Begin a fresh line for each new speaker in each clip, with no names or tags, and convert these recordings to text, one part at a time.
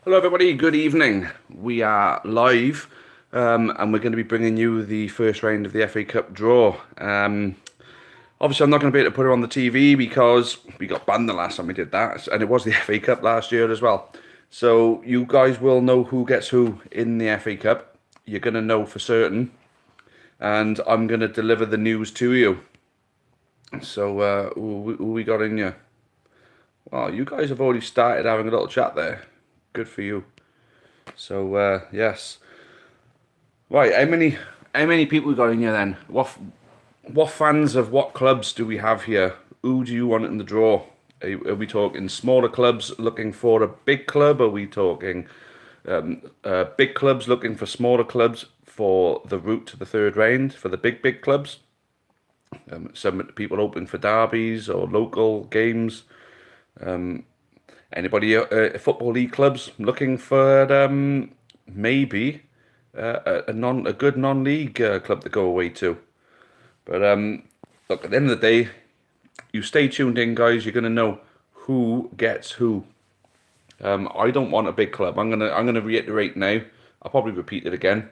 Hello, everybody. Good evening. We are live, and we're going to be bringing you the first round of the FA Cup draw. Obviously, I'm not going to be able to put it on the TV because we got banned the last time we did that, and it was the FA Cup last year as well. So you guys will know who gets who in the FA Cup. You're going to know for certain, and I'm going to deliver the news to you. So, who we got in here? Well, you guys have already started having a little chat there. Good for you. So, yes. Right, how many people we got in here then? What fans of what clubs do we have here? Who do you want in the draw? Are we talking smaller clubs looking for a big club? Are we talking big clubs looking for smaller clubs for the route to the third round for the big clubs? Some people hoping for derbies or local games. Anybody football league clubs looking for maybe a good non-league club to go away to? But look, at the end of the day, you stay tuned in, guys. You're gonna know who gets who. I don't want a big club. I'm gonna reiterate now. I'll probably repeat it again.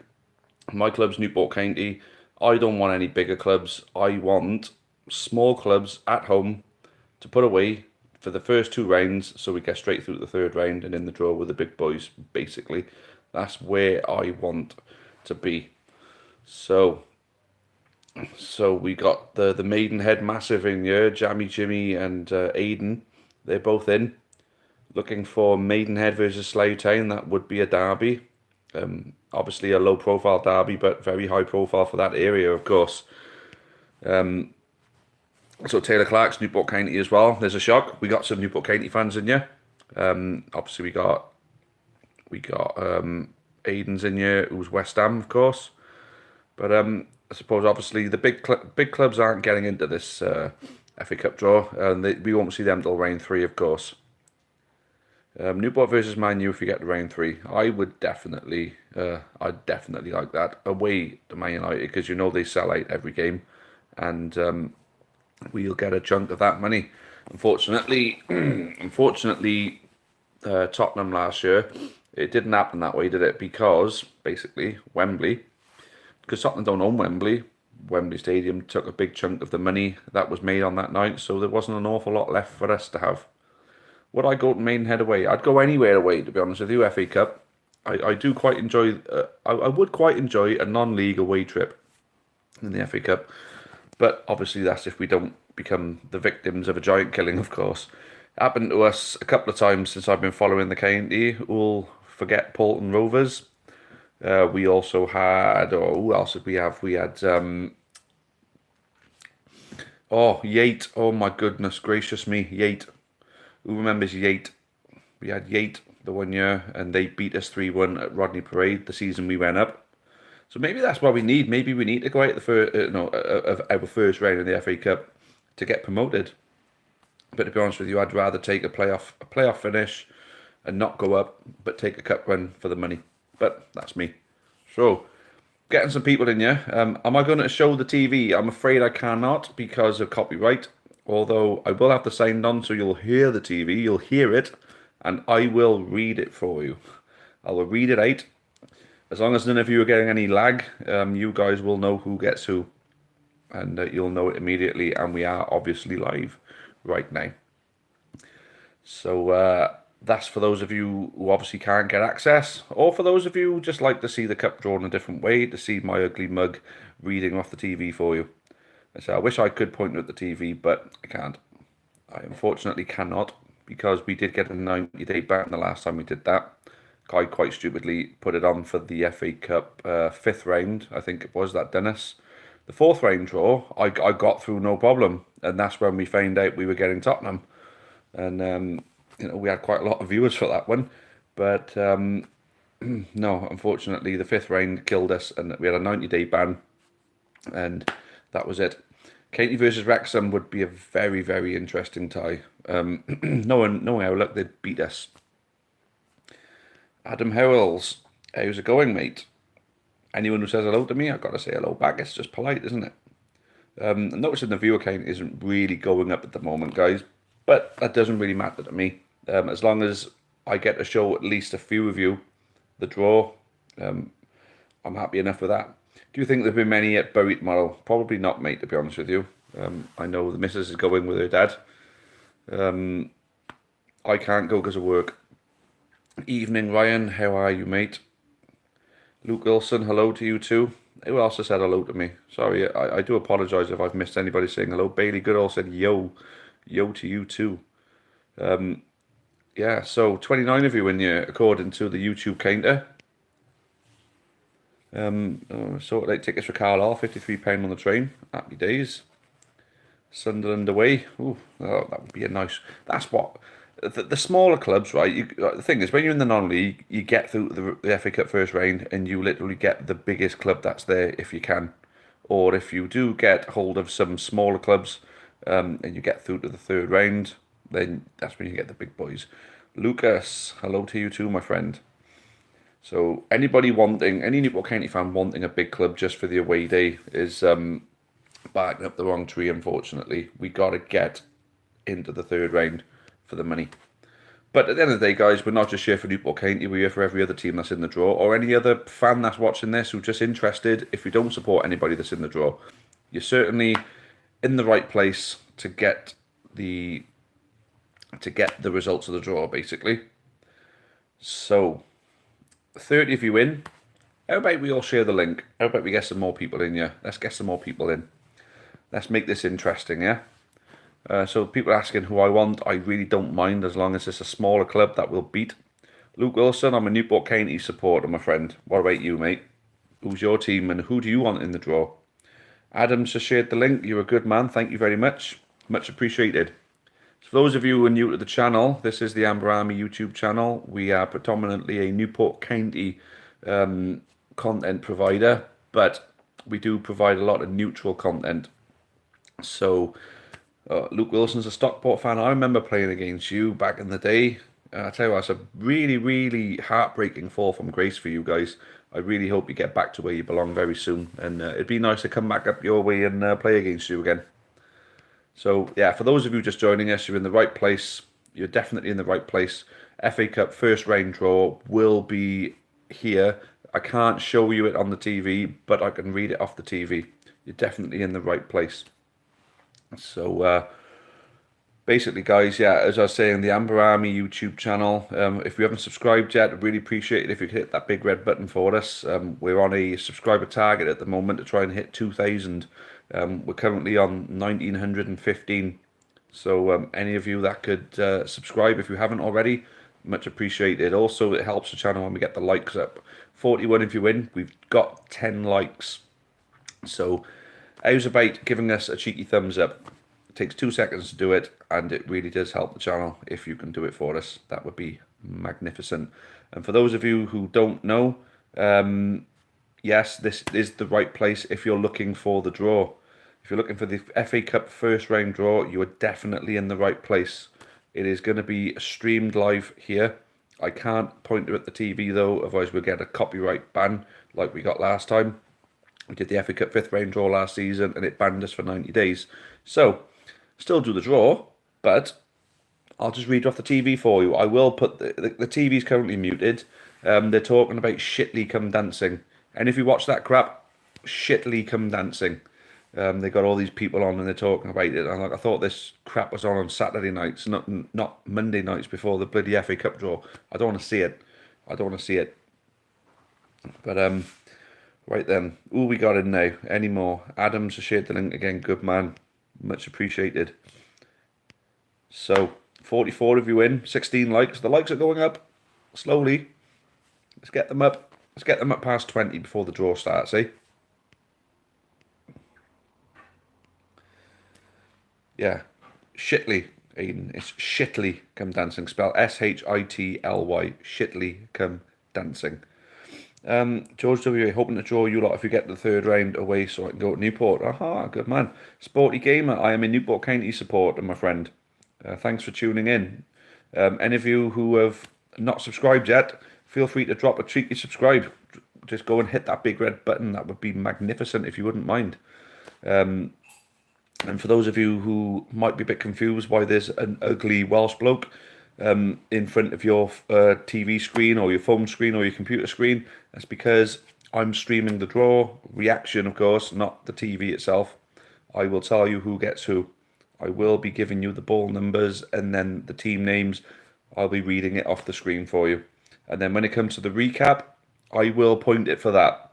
My club's Newport County. I don't want any bigger clubs. I want small clubs at home to put away for the first two rounds, so we get straight through to the third round and in the draw with the big boys. Basically, that's where I want to be. So. So we got the Maidenhead Massive in here, Jammy Jimmy and Aiden. They're both in. Looking for Maidenhead versus Slough Town. That would be a derby. Obviously a low profile derby, but very high profile for that area, of course. So Taylor Clark's Newport County as well. There's a shock. We got some Newport County fans in here. Obviously we got Aiden's in here, who's West Ham, of course. But I suppose obviously the big clubs aren't getting into this FA Cup draw, and we won't see them till round three, of course. Newport versus Man U if we get to round three. I'd definitely like that away to Man United because you know they sell out every game, and we'll get a chunk of that money. Unfortunately, Tottenham last year, it didn't happen that way, did it? Because basically Wembley, because Tottenham don't own Wembley. Wembley Stadium took a big chunk of the money that was made on that night, so there wasn't an awful lot left for us to have. Would I go to Maidenhead away? I'd go anywhere away, to be honest with you. FA Cup. I do quite enjoy. I would quite enjoy a non-league away trip in the FA Cup, but obviously that's if we don't become the victims of a giant killing, of course. Happened to us a couple of times since I've been following the county. We'll forget Bolton Rovers. We also had, or who else did we have? We had, Yate. Oh my goodness gracious me, Yate. Who remembers Yate? We had Yate the one year, and they beat us 3-1 at Rodney Parade the season we went up. So maybe that's what we need. Maybe we need to go out the first, no, of our first round in the FA Cup to get promoted. But to be honest with you, I'd rather take a playoff finish, and not go up, but take a cup run for the money. But that's me. So, getting some people in here. Am I going to show the TV? I'm afraid I cannot because of copyright. Although I will have the sound on, so you'll hear the TV, you'll hear it, and I will read it for you. I will read it out. As long as none of you are getting any lag, you guys will know who gets who, and you'll know it immediately. And we are obviously live right now. So that's for those of you who obviously can't get access, or for those of you who just like to see the cup drawn a different way, to see my ugly mug reading off the TV for you. So I wish I could point at the TV, but I can't. I unfortunately cannot because we did get a 90-day ban the last time we did that. I quite stupidly put it on for the FA Cup fifth round, I think it was that Dennis. The fourth round draw, I got through no problem, and that's when we found out we were getting Tottenham, and we had quite a lot of viewers for that one, but no, unfortunately the fifth round killed us, and we had a 90-day ban, and that was it. Katie versus Wrexham would be a very, very interesting tie. Knowing how luck they'd beat us. Adam Howells, how's it going, mate? Anyone who says hello to me, I've got to say hello back. It's just polite, isn't it? Noticing the viewer count isn't really going up at the moment, guys, but that doesn't really matter to me. As long as I get to show at least a few of you the draw. I'm happy enough with that. Do you think there'll be many at Bury tomorrow? Probably not, mate, to be honest with you. I know the missus is going with her dad. I can't go because of work. Evening, Ryan. How are you, mate? Luke Wilson, hello to you too. Who else has said hello to me? Sorry, I do apologise if I've missed anybody saying hello. Bailey Goodall said yo. Yo to you too. Yeah, so 29 of you in here, according to the YouTube counter. Sort like tickets for Carlisle, £53 on the train. Happy days. Sunderland away. Ooh, oh, that would be a nice. That's what the smaller clubs, right? The thing is, when you're in the non-league, you get through the FA Cup first round, and you literally get the biggest club that's there if you can, or if you do get hold of some smaller clubs, and you get through to the third round, then that's when you get the big boys. Lucas, hello to you too, my friend. So anybody wanting, any Newport County fan wanting a big club just for the away day is barking up the wrong tree, unfortunately. We got to get into the third round for the money. But at the end of the day, guys, we're not just here for Newport County, we're here for every other team that's in the draw, or any other fan that's watching this who's just interested. If you don't support anybody that's in the draw, you're certainly in the right place to get the results of the draw, basically. So 30 of you in. How about we all share the link? How about we get some more people in here? Let's get some more people in. Let's make this interesting, yeah? So people asking who I want, I really don't mind as long as it's a smaller club that will beat. Luke Wilson, I'm a Newport County supporter, my friend. What about you, mate? Who's your team and who do you want in the draw? Adams just shared the link. You're a good man. Thank you very much. Much appreciated. So for those of you who are new to the channel, this is the Amber Army YouTube channel. We are predominantly a Newport County content provider, but we do provide a lot of neutral content. So Luke Wilson's a Stockport fan. I remember playing against you back in the day. I tell you what, it's a really, really heartbreaking fall from grace for you guys. I really hope you get back to where you belong very soon. And it'd be nice to come back up your way and play against you again. So, yeah, for those of you just joining us, you're in the right place. You're definitely in the right place. FA Cup first round draw will be here. I can't show you it on the TV, but I can read it off the TV. You're definitely in the right place. So, basically, guys, yeah, as I was saying, the Amber Army YouTube channel. If you haven't subscribed yet, I'd really appreciate it if you could hit that big red button for us. We're on a subscriber target at the moment to try and hit 2,000. We're currently on 1,915. So any of you that could subscribe if you haven't already, much appreciated. Also, it helps the channel when we get the likes up. 41 if you win. We've got 10 likes. So how's about giving us a cheeky thumbs up? It takes 2 seconds to do it, and it really does help the channel. If you can do it for us, that would be magnificent. And for those of you who don't know, yes, this is the right place if you're looking for the draw. If you're looking for the FA Cup first round draw, you are definitely in the right place. It is going to be streamed live here. I can't point it at the TV though, otherwise we'll get a copyright ban like we got last time. We did the FA Cup fifth round draw last season and it banned us for 90 days. So, still do the draw, but I'll just read off the TV for you. I will put the TV's currently muted. They're talking about Shitley Come Dancing. And if you watch that crap, Shitley Come Dancing. They got all these people on and they're talking about it. And I thought this crap was on Saturday nights, not Monday nights before the bloody FA Cup draw. I don't want to see it. I don't want to see it. But right then, who we got in now? Any more? Adams has shared the link again. Good man, much appreciated. So 44 of you in, 16 likes. The likes are going up slowly. Let's get them up. Let's get them up past 20 before the draw starts, eh? Yeah, Shitley, Aiden. It's Shitley Come Dancing. Spell Shitly. Shitley Come Dancing. George W. hoping to draw you lot if you get to the third round away so I can go to Newport. Aha, good man. Sporty Gamer, I am a Newport County supporter, my friend. Thanks for tuning in. Any of you who have not subscribed yet, feel free to drop a cheeky subscribe. Just go and hit that big red button. That would be magnificent if you wouldn't mind. And for those of you who might be a bit confused why there's an ugly Welsh bloke, in front of your TV screen or your phone screen or your computer screen. That's because I'm streaming the draw reaction, of course, not the TV itself. I will tell you who gets who. I will be giving you the ball numbers and then the team names. I'll be reading it off the screen for you. And then when it comes to the recap, I will point it for that.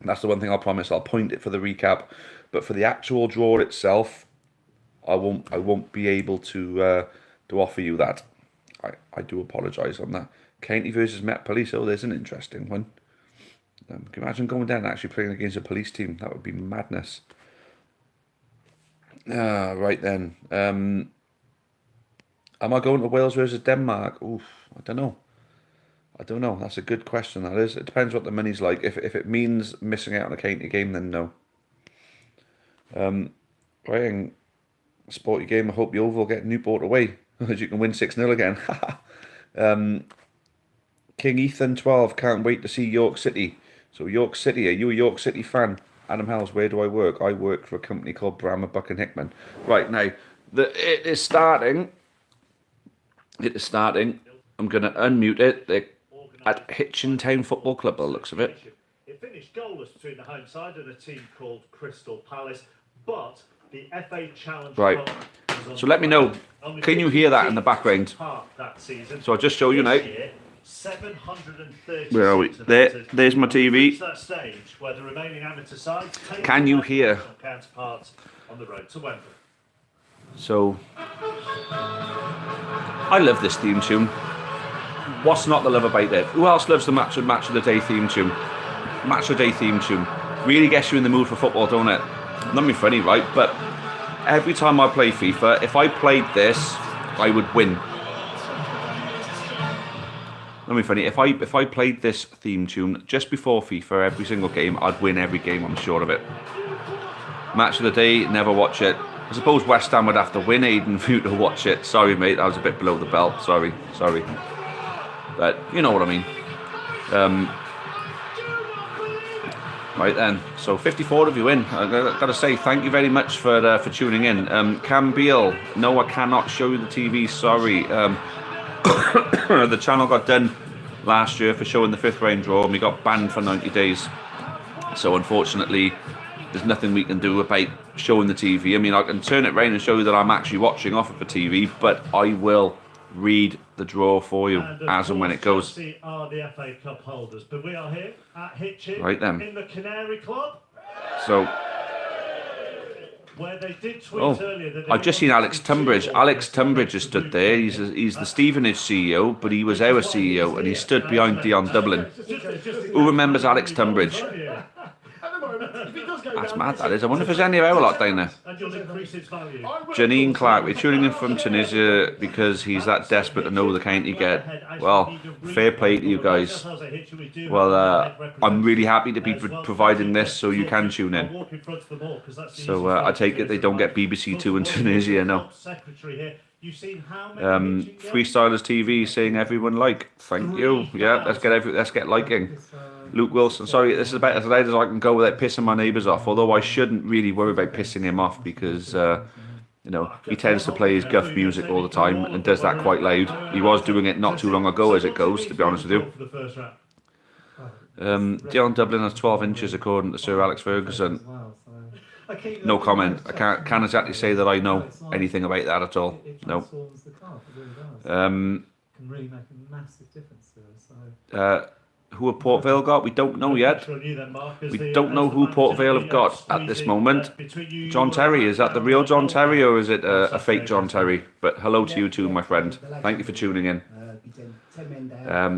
That's the one thing I'll promise. I'll point it for the recap. But for the actual draw itself, I won't be able to offer you that. I do apologise on that. County versus Met Police. Oh, there's an interesting one. Can you imagine going down and actually playing against a police team? That would be madness. Right then. Am I going to Wales versus Denmark? Oof, I don't know. That's a good question, that is. It depends what the money's like. If it means missing out on a county game, then no. Right, sporty game. I hope Yeovil get Newport away, as you can win 6-0 again. King Ethan 12, can't wait to see York City. So York City, are you a York City fan? Adam Hells, where do I work? I work for a company called Brammer, Buck and Hickman. Right, now, it is starting. I'm going to unmute it. They're at Hitchin Town Football Club, by the looks of it.
It finished goalless between the home side and a team called Crystal Palace, but the FA Challenge
Right. So let me know. Can you hear that in the background? So I'll just show you now. Where are we? There's my TV. Can you hear? So I love this theme tune. What's not to love about it? Who else loves the match of the day theme tune? Match of the day theme tune. Really gets you in the mood for football, don't it? Not me funny, right? But every time I play FIFA, if I played this, I would win. Not me funny. If I played this theme tune just before FIFA every single game, I'd win every game. I'm sure of it. Match of the day, never watch it. I suppose West Ham would have to win, Aiden, for you to watch it. Sorry, mate. I was a bit below the belt. Sorry. But you know what I mean. Right then, so 54 of you in. I've got to say thank you very much for tuning in. Cam Beale, no, I cannot show you the TV. Sorry. The channel got done last year for showing the 5th round draw, and we got banned for 90 days. So unfortunately, there's nothing we can do about showing the TV. I mean, I can turn it round and show you that I'm actually watching off of the TV, but I will read the draw for you as and when it goes.
Are the FA Cup holders, but we are here at Hitchin
right then.
In the Canary Club.
So,
where they did tweet earlier that
I've just seen Alex Tunbridge. Alex Tunbridge has stood there. He's the Stevenage CEO, but he was our CEO, and he stood behind Dion Dublin. Who remembers Alex Tunbridge? That's mad, that is. I wonder if there's any of our lot down there. Janine Clark, we're tuning in from Tunisia because he's that desperate to know the county get. Well, fair play to you guys. Well, I'm really happy to be providing this so you can tune in. So I take it they don't get BBC Two in Tunisia, no. Freestylers TV saying everyone like. Thank you. Yeah, let's get liking. Luke Wilson, sorry, this is about as loud as I can go without pissing my neighbours off, although I shouldn't really worry about pissing him off because, he tends to play his guff music all the time and does that quite loud. He was doing it not too long ago as it goes, to be honest with you. Dion Dublin has 12 inches according to Sir Alex Ferguson. No comment. I can't exactly say that I know anything about that at all. No.
Can really make a massive difference to us.
Who have Port Vale got? We don't know yet. We don't know who Port Vale have got at this moment. John Terry, is that the real John Terry or is it a fake John Terry? But hello to you too, my friend. Thank you for tuning in.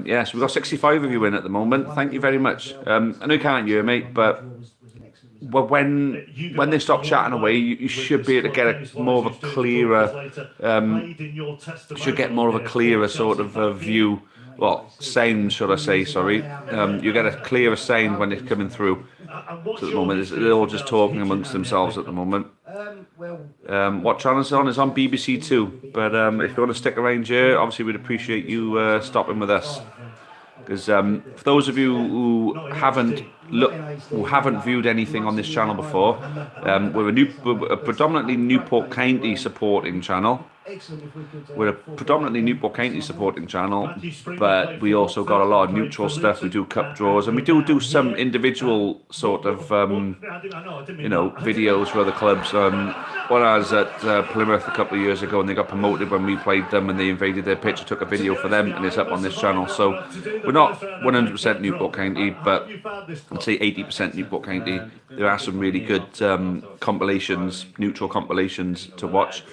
Yes, we've got 65 of you in at the moment. Thank you very much. I know you can't hear me, but when they stop chatting away, you should be able to get more of a clearer, sort of view. Well, sound, should I say, sorry. You get a clearer sound when it's coming through. So at the moment, they're all just talking amongst themselves at the moment. What channel is on? It's on BBC Two. But if you want to stick around here, obviously we'd appreciate you stopping with us. Because for those of you who haven't who haven't viewed anything on this channel before, we're a predominantly Newport County supporting channel. We're a predominantly Newport County supporting channel, but we also got a lot of neutral stuff. We do cup draws, and we do some individual sort of, videos for other clubs. When I was at Plymouth a couple of years ago, and they got promoted when we played them, and they invaded their pitch, I took a video for them, and it's up on this channel. So we're not 100% Newport County, but I'd say 80% Newport County. There are some really good compilations, neutral compilations to watch.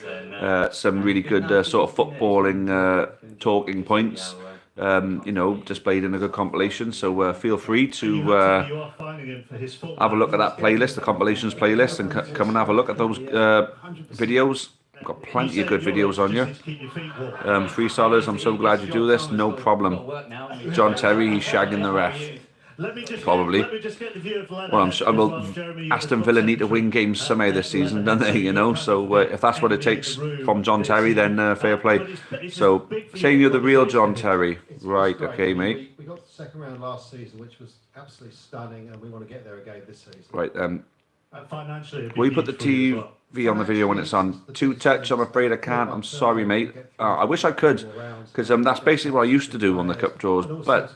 Some really good sort of footballing talking points, displayed in a good compilation. So feel free to have a look at that playlist, the compilations playlist, and come and have a look at those videos. I've got plenty of good videos on you. Freestylers, I'm so glad you do this. No problem. John Terry, he's shagging the ref. Probably. Well, I'm sure. Well, Aston Villa need to win games somehow this season, don't they? So if that's what it takes from John Terry, then fair play. So saying you're the real John Terry, right? Okay, mate.
We got the second round last season, which was absolutely stunning, and we want to get there again this season.
Right then.
Financially,
Will you put the TV on the video when it's on? 2-touch, I'm afraid I can't. I'm sorry, mate. I wish I could, because that's basically what I used to do on the cup draws. But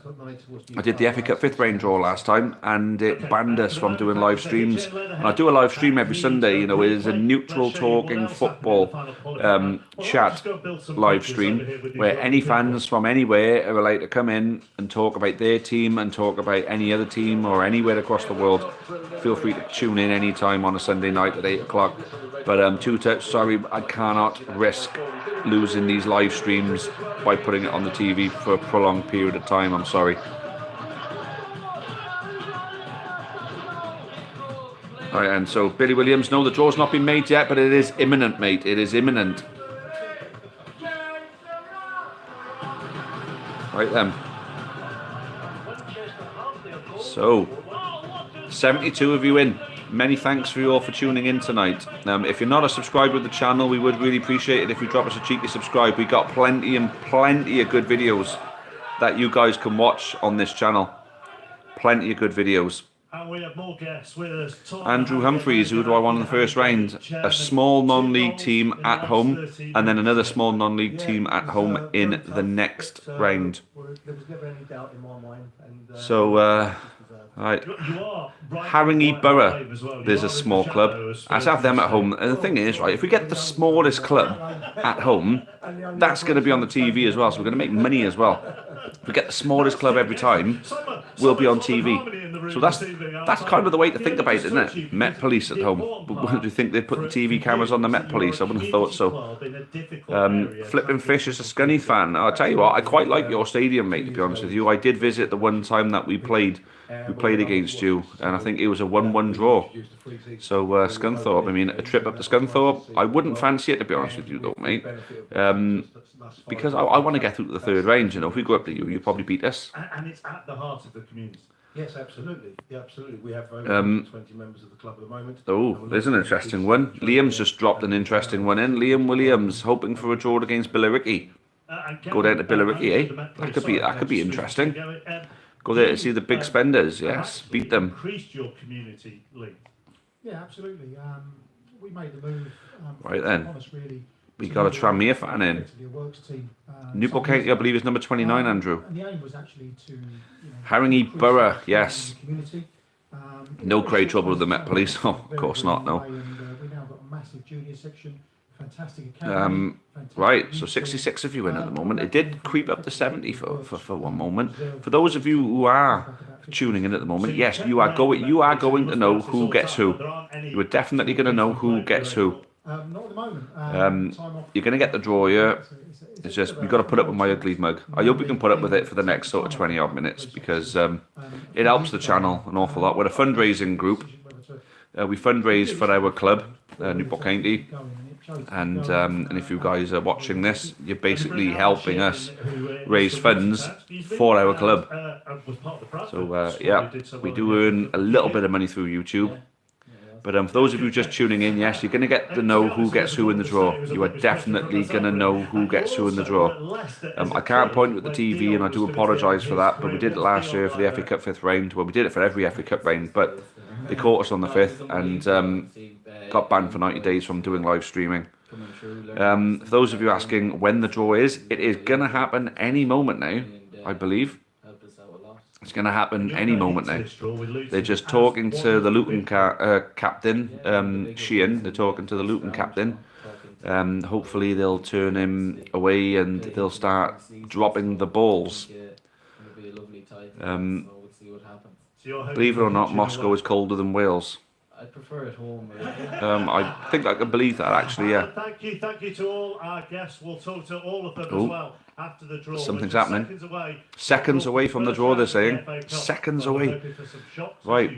I did the FA Cup 5th round draw last time, and it banned us from doing live streams. And I do a live stream every Sunday. It is a neutral talking football chat live stream where any fans from anywhere are allowed to come in and talk about their team and talk about any other team or anywhere across the world. Feel free to tune in anytime on a Sunday night at 8 o'clock. But 2-touch, sorry, I cannot risk losing these live streams by putting it on the TV for a prolonged period of time. I'm sorry. All right, and so Billy Williams, no, the draw's not been made yet, but it is imminent, mate. It is imminent. Right then. So, 72 of you in. Many thanks for you all for tuning in tonight. If you're not a subscriber of the channel, we would really appreciate it if you drop us a cheeky subscribe. We got plenty of good videos that you guys can watch on this channel. Plenty of good videos.
And we have more guests with us.
Andrew Humphreys, who do I want in the first round? A small non-league team at home, and then another small non-league team at home in the next round.
There was never any doubt in my mind.
So, right. Haringey Borough, there's a small club. Let's have them at home. And the thing is, right, if we get the smallest club at home, that's going to be on the TV as well, so we're going to make money as well. If we get the smallest club every time, we'll be on TV. So that's kind of the way to think about it, isn't it? Met Police at home. Do you think they'd put the TV cameras on the Met Police? I wouldn't have thought so. Flipping Fish is a Scunny fan. I'll tell you what, I quite like your stadium, mate, to be honest with you. I did visit the one time that we played against you, and I think it was a 1-1 draw. So Scunthorpe, I mean, a trip up to Scunthorpe, I wouldn't fancy it, to be honest with you though, mate. Because I want to get through to the third range. If we go up to you, you'll probably beat us.
And it's at the heart of the community.
Yes, absolutely. Yeah, absolutely. We have over 20 members of the club at the moment.
Oh, there's an interesting one. Liam's just dropped an interesting one in. Liam Williams hoping for a draw against Billericay. Go down to Billericay, eh? That could be interesting. Go there to see the big spenders. Yes, beat them.
Increased your community link.
Yeah, absolutely. We made the move.
Right then. We got a Tranmere fan in. Newport County, I believe, is number 29, Andrew.
And the aim was actually to,
Haringey Borough, yes. No Craig trouble with the Met Police. Oh, of course not, no.
We now got a massive junior section, fantastic academy.
Right, so 66 of you in at the moment. It did creep up to 70 for one moment. For those of you who are tuning in at the moment, yes, you are going to know who gets who. You are definitely going to know who gets who.
Not at the moment.
You're going to get the draw here. It's just, we've got to put up with my ugly mug. I hope we can put up with it for the next sort of 20 odd minutes, because it helps the channel an awful lot. We're a fundraising group. We fundraise for our club, Newport County. And if you guys are watching this, you're basically helping us raise funds for our club. So yeah, we do earn a little bit of money through YouTube. But for those of you just tuning in, yes, you're going to get to know who gets who in the draw. You are definitely going to know who gets who in the draw. I can't point at the TV, and I do apologise for that, but we did it last year for the FA Cup 5th round. Well, we did it for every FA Cup round, but they caught us on the 5th and got banned for 90 days from doing live streaming. For those of you asking when the draw is, it is going to happen any moment now, I believe. It's going to happen any moment now. They're just talking to the Luton captain, Sheehan. They're talking to the Luton captain. Hopefully they'll turn him away and they'll start dropping the balls. Believe it or not, Moscow is colder than Wales.
I prefer it home.
I think I can believe that, actually, yeah.
Thank you to all our guests. We'll talk to all of them as well after the draw.
Something's happening. Seconds away from the draw, they're saying. Seconds away. Right.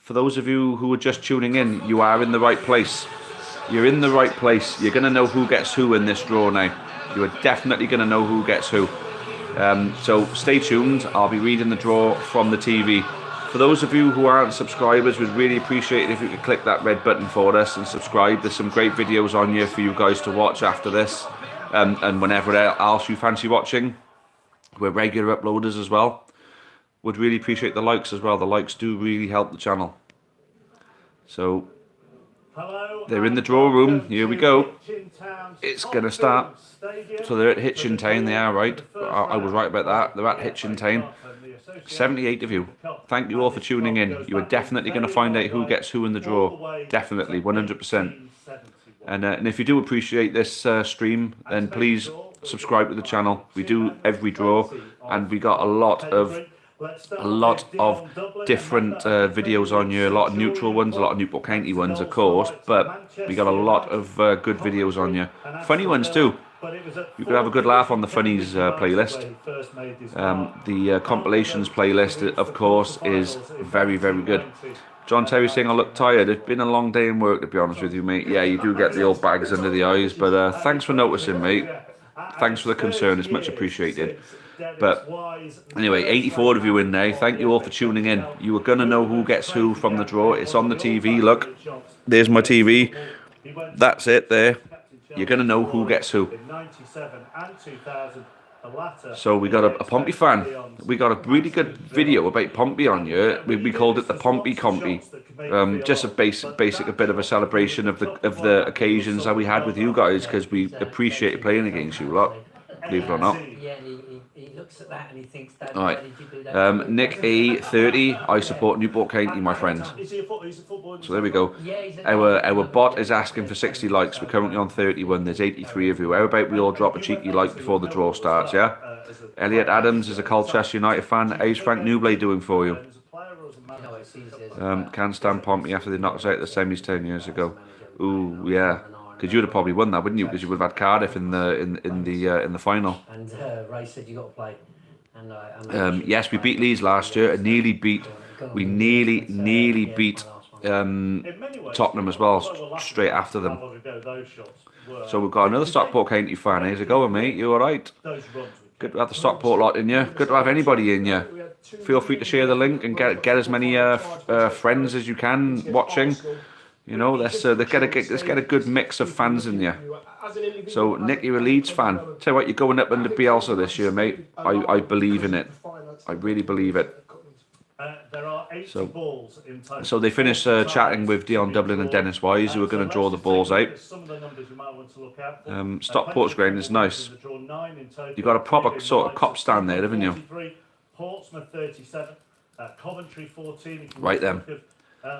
For those of you who are just tuning in, you are in the right place. You're in the right place. You're going to know who gets who in this draw now. You are definitely going to know who gets who. So stay tuned. I'll be reading the draw from the TV. For those of you who aren't subscribers, we'd really appreciate it if you could click that red button for us and subscribe. There's some great videos on here for you guys to watch after this, and whenever else you fancy watching. We're regular uploaders as well. Would really appreciate the likes as well. The likes do really help the channel. So they're in the draw room. Here we go. It's going to start. So they're at Hitchin Town. They are right. I was right about that. They're at Hitchin Town. 78 of you. Thank you all for tuning in. You are definitely going to find out who gets who in the draw. Definitely, 100%. And if you do appreciate this stream, then please subscribe to the channel. We do every draw, and we got a lot of different videos on here. A lot of neutral ones, a lot of Newport County ones, of course. But we got a lot of good videos on here. Funny ones too. You could have a good laugh on the funnies playlist. The compilations playlist, of course, is very, very good. John Terry saying I look tired. It's been a long day in work, to be honest with you, mate. Yeah, you do get the old bags under the eyes, but thanks for noticing, mate. Thanks for the concern. It's much appreciated. But anyway, 84 of you in now. Thank you all for tuning in. You are going to know who gets who from the draw. It's on the TV. Look, there's my TV. That's it there. You're going to know who gets who. So we got a Pompey fan. We got a really good video about Pompey on here. We called it the Pompey Compy. Just a basic a bit of a celebration of the occasions that we had with you guys, because we appreciate playing against you a lot. Believe it or not.
Yeah, he looks at that and he thinks, Dad,
all right.
why did you do that?
Nick A30, I support Newport County, my friend. So there we go. Our bot is asking for 60 likes. We're currently on 31. There's 83 of you. How about we all drop a cheeky like before the draw starts, yeah? Elliot Adams is a Colchester United fan. How's Frank Newblay doing for you? Can't stand Pompey after they knocked us out of the semis 10 years ago. Ooh, yeah. Because you'd have probably won that, wouldn't you? Because you would have had Cardiff in the final.
And Ray said you got to play. And
yes, we beat Leeds last year and nearly beat Tottenham as well, straight after them. So we've got another Stockport County fan. How's it going, mate? You all right? Good to have the Stockport lot in you. Good to have anybody in you. Feel free to share the link and get as many friends as you can watching. You know, let's get a good mix of fans in here. So, Nick, you're a Leeds fan. Tell you what, you're going up in the Bielsa this year, mate. I believe in it. I really believe it.
There are 80 balls in total.
So they finished chatting with Dion Dublin and Dennis Wise, who are going to draw the balls out. Stockport's ground is nice. You've got a proper sort of cop stand there, haven't you?
Portsmouth 37, Coventry 14.
Right then.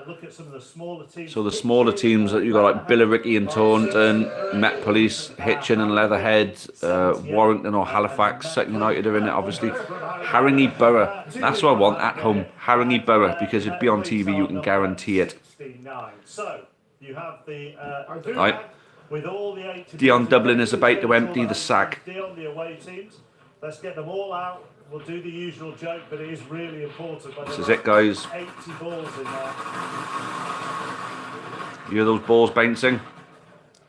Look at some of the smaller teams.
So the smaller teams that you got like Billericay and Taunton, Met Police, Hitchin and Leatherhead, Warrington or Halifax, Sutton United are in it obviously. Haringey Borough, that's what I want at home. Haringey Borough, because it'd be on TV, you can guarantee it.
So you have the
right.
With all the 8
Dion Dublin is about to empty the sack.
Dion, the away teams. Let's get them all out. We'll do the usual joke, but it is really important.
This is it, guys.
80 balls in there.
You hear those balls bouncing?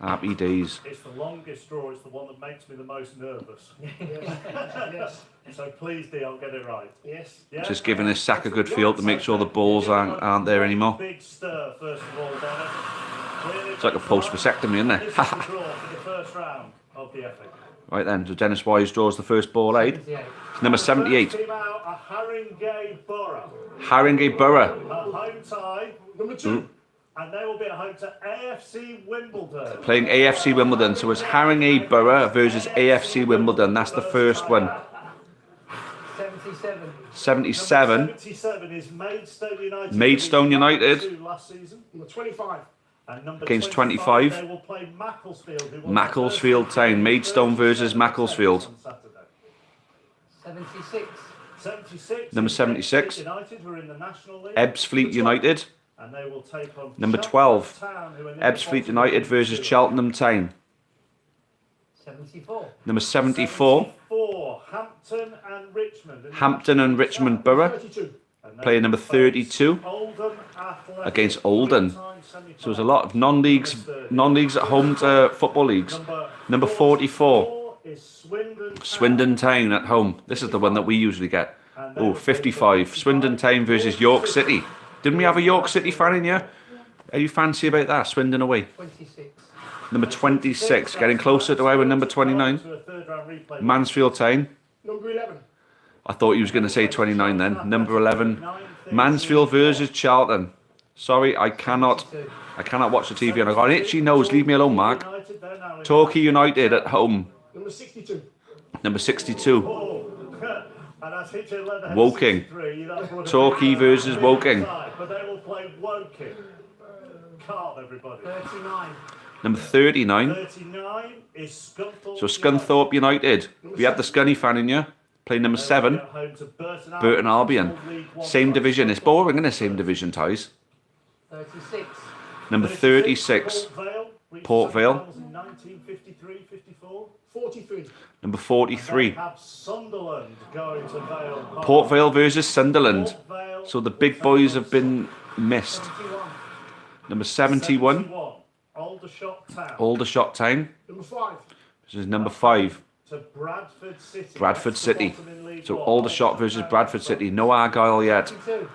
Happy days.
It's the longest draw. It's the one that makes me the most nervous.
Yes.
So please, Dion, get it right.
Yes.
Yeah?
Just giving this sack a good feel to make sure the balls aren't there anymore.
Big stir, first of all, Dennis.
It's like a post vasectomy, isn't
This
it?
is the draw for the first round of the FA.
Right then, so Dennis Wise draws the first ball out.
78.
It's number 78,
First team out, a Haringey Borough.
Haringey Borough.
A home tie,
Number 2.
and they will be at home to AFC Wimbledon.
Playing AFC Wimbledon. So it's Haringey Borough versus AFC Wimbledon. That's the first one.
77.
77.
77 is Maidstone United.
Maidstone United.
Who last season.
Number 25.
And number
Against
25,
25.
they will play Macclesfield. Who won
Macclesfield
the
Town. Maidstone versus Macclesfield.
on Saturday.
76.
76.
Number
is
76.
United, who are in the National League.
Ebbsfleet United.
And they will take on
Number
Cheltenham
12.
Town, who are near the
Ebbsfleet
bottom
United
of
versus
League Two.
Cheltenham Town.
74.
Number 74.
74, Hampton and Richmond. in the
Hampton and
National
Richmond
League.
Borough.
32.
And they
Playing
will
number
face
32
Oldham Athletic.
against Oldham.
Three-time semi-final.
So there's a lot of non-leagues at home to football leagues. Number 44.
Is Swindon Town.
Swindon Town at home. This is the one that we usually get. Oh, 55. Swindon Town versus York City. Didn't we have a York City fan in here? Are you fancy about that? Swindon away.
26.
Number 26. Getting closer to our number 29.
To a third-round replay.
Mansfield Town.
Number 11.
I thought you was going to say 29 then. Number 11. Mansfield versus Charlton. Sorry, I cannot watch the TV and I got an itchy nose. Leave me alone, Mark.
United, they're now in-
Torquay United at home.
Number 62.
Number 62.
Oh. And that's Hitchin Leatherhead
Woking.
63, that's what it
Torquay
is.
versus Woking.
But they will play Woking. Calm, everybody.
39.
Number 39.
39 is Scunthorpe.
So Scunthorpe United. We had the Scunny fan in here. Playing number 7. Burton Albion. Same division. It's boring, isn't it? Same division ties.
36.
Number 36. Port Vale.
1953-54.
43.
Number
They
43.
have Sunderland going to Vale Park.
Port Vale versus Sunderland.
Port Vale
So the big boys have been missed.
71.
Number 71.
Aldershot Town
Aldershot Town.
Number 5.
This is number 5.
to Bradford City.
Bradford
That's the
City.
bottom in League
So
One.
Aldershot versus Bradford City. No Argyle yet.
22.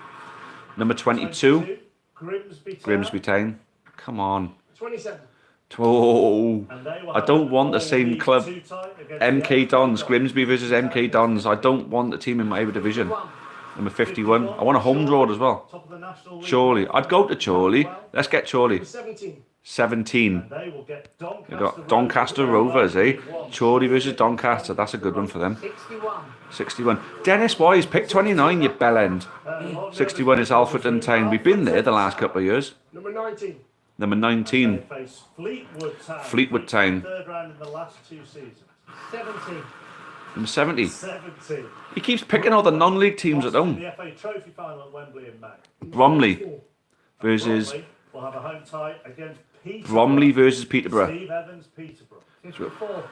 Number 22.
Grimsby Town.
Grimsby Town. Come on.
27.
Oh.
And they will
I
have
don't
a
want the
full
same
League
club.
Two tie against
MK
the
Dons.
FA.
Grimsby versus MK Dons. I don't want the team in my division.
1.
Number 51. I want a home draw as well.
Top of the National League.
Chorley. I'd go to Chorley. Let's get Chorley.
Number 17.
17.
They will get Doncaster.
You've got Doncaster Rovers, eh? Chorley versus Doncaster. That's a good one for them.
61.
61. Dennis Wise, pick 29, you bellend. 61 is Alfreton Town. We've been there the last couple of years.
Number 19.
Number
They
19.
face Fleetwood Town.
Fleetwood Town.
Third round in the last 2 seasons.
70.
Number 70.
70.
He keeps picking all the non-league teams at home.
The FA Trophy final at Wembley in May.
Bromley
4.
versus
Bromley will have a home tie against Peterborough.
Bromley versus Peterborough.
Steve Evans, Peterborough.
54.